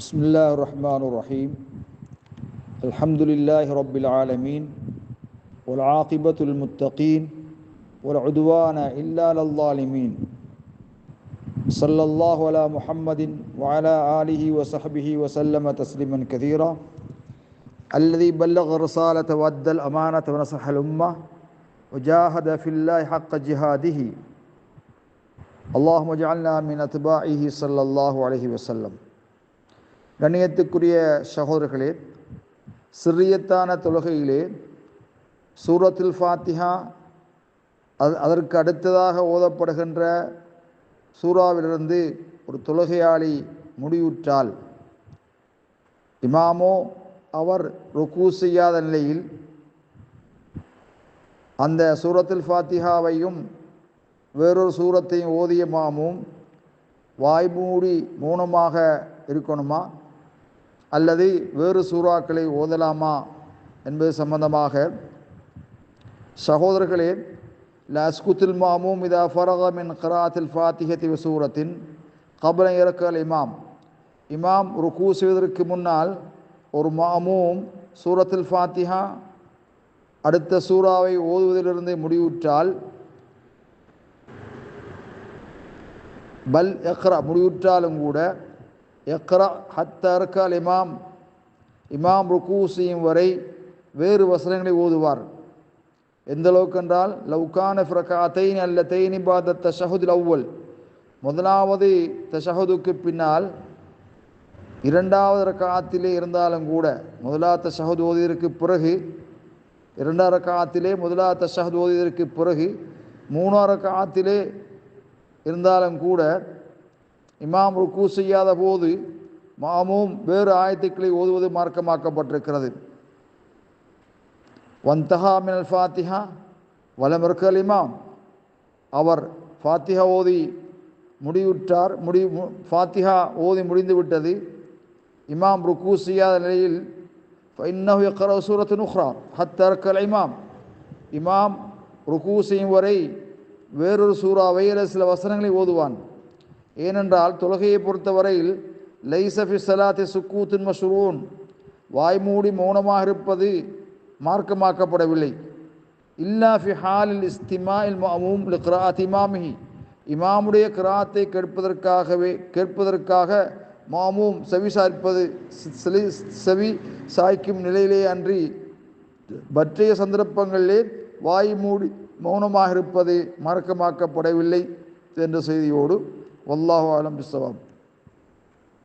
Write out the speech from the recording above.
بسم الله الرحمن الرحيم الحمد لله رب العالمين والعاقبة للمتقين والعدوان إلا على الظالمين صلى الله على محمد وعلى آله وصحبه وسلم تسليما كثيرا الذي بلغ الرسالة وأدى الأمانة ونصح الأمة وجاهد في الله حق جهاده اللهم اجعلنا من أتباعه صلى الله عليه وسلم. கண்ணியத்துக்குரிய சகோதரர்களே, சிறியத்தான தொழுகையிலே சூரத்துல் ஃபாத்திஹா அதற்கு அடுத்ததாக ஓதப்படுகின்ற சூறாவிலிருந்து ஒரு தொழுகையாளி முடிவுற்றால் இமாமோ அவர் ருக்கு செய்யாத நிலையில் அந்த சூரத்துல் ஃபாத்திஹாவையும் வேறொரு சூரத்தையும் ஓதிய இமாமும் வாய்மூடி மௌனமாக இருக்கணுமா அல்லது வேறு சூறாக்களை ஓதலாமா என்பது சம்பந்தமாக சகோதரர்களே, லஸ்குத்துல் மாமூம் இதா ஃபரக மின் கிராஅத்தில் ஃபாத்திஹத்தி வ சூரத்தின் கப்ல யர்கல் இமாம் ருக்கு செய்வதற்கு முன்னால் ஒரு மாமூம் சூரத்துல் ஃபாத்திஹா அடுத்த சூறாவை ஓதுவதிலிருந்து முடிவுற்றால் பல் எக்ரா முடிவுற்றாலும் கூட எக்ரா ஹத்தா யர்கல் இமாம் ருக்கு செய்யும் வரை வேறு வசனங்களை ஓதுவார். எந்த அளவுக்கு என்றால் லவ்கான ஃபிரகாத்தைன் அல்லத்தைனி பாத தஷஹுதுல் அவ்வல், முதலாவது தஷஹுதுக்கு பின்னால் இரண்டாவது ரக்காத்திலே இருந்தாலும் கூட, முதலாவது தஷஹுத் ஓதியதற்கு பிறகு இரண்டாவது ரக்காத்திலே முதலாவது தஷஹுத் ஓதியதற்கு பிறகு மூணாவது ரக்காத்திலே இருந்தாலும் கூட இமாம் ருக்கு செய்யாத போது மாமூம் வேறு ஆயத்துக்களை ஓதுவது மார்க்கமாக்கப்பட்டிருக்கிறது. வந்தஹா மினல் ஃபாத்திஹா வலம் யர்கல் இமாம், அவர் ஃபாத்திஹா ஓதி முடிவுற்றார், ஃபாத்திஹா ஓதி முடிந்து விட்டது, இமாம் ருக்கு செய்யாத நிலையில் ஃபஇன்னஹு யக்ரஅ சூரத்துன் உக்ரா ஹத்தா யர்கல் இமாம் ருக்கு செய்யும் வரை வேறொரு சூறாவை சில வசனங்களை ஓதுவான். ஏனென்றால் தொழுகையை பொறுத்தவரையில் லைஸ ஃபி ஸலாத்தி சுக்கூத்துன் மஷ்ரூன், வாய்மூடி மௌனமாக இருப்பது மார்க்கமாக்கப்படவில்லை. இல்லா ஃபி ஹாலில் இஸ்திமாஇல் மஅமூம் லிக்ராஅத்தி இமாமிஹி, இமாமுடைய கிராத்தை கேட்பதற்காக மாமூம் செவி சாய்க்கும் நிலையிலே அன்றி மற்றைய சந்தர்ப்பங்களிலே வாய் மூடி மௌனமாக இருப்பது மார்க்கமாக்கப்படவில்லை என்ற செய்தியோடு வல்லாஹு அலம் பிஸ்ஸவாப்.